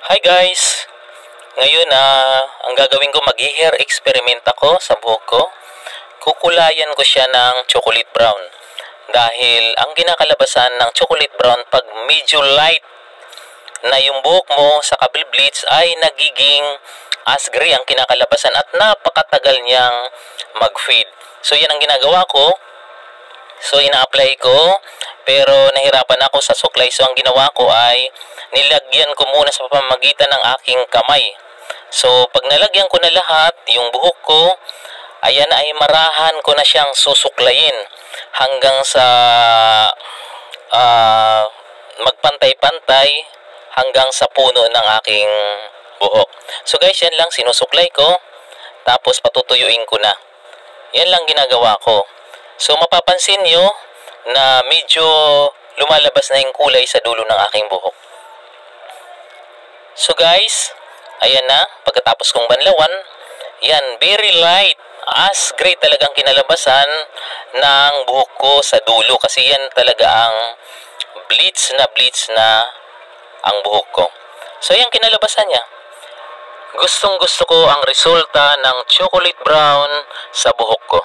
Hi guys! Ngayon ang gagawin ko mag-hair experiment ako sa buhok ko. Kukulayan ko siya ng chocolate brown. Dahil ang kinakalabasan ng chocolate brown pag medyo light na yung buhok mo sa kabil-bleach ay nagiging asgray ang kinakalabasan at napakatagal niyang mag-fade. So yan ang ginagawa ko. So ina-apply ko pero nahirapan ako sa suklay. So ang ginawa ko ay nilagyan ko muna sa pamamagitan ng aking kamay. So pag nalagyan ko na lahat yung buhok ko, ayan ay marahan ko na siyang susuklayin hanggang sa magpantay-pantay hanggang sa puno ng aking buhok. So guys, yan lang sinusuklay ko tapos patutuyuin ko na. Yan lang ginagawa ko. So mapapansin nyo na medyo lumalabas na yung kulay sa dulo ng aking buhok. So guys, ayan na, pagkatapos kong banlawan, yan, very light, as gray talagang kinalabasan ng buhok ko sa dulo kasi yan talaga ang bleach na ang buhok ko. So yan kinalabasan niya. Gustong gusto ko ang resulta ng chocolate brown sa buhok ko.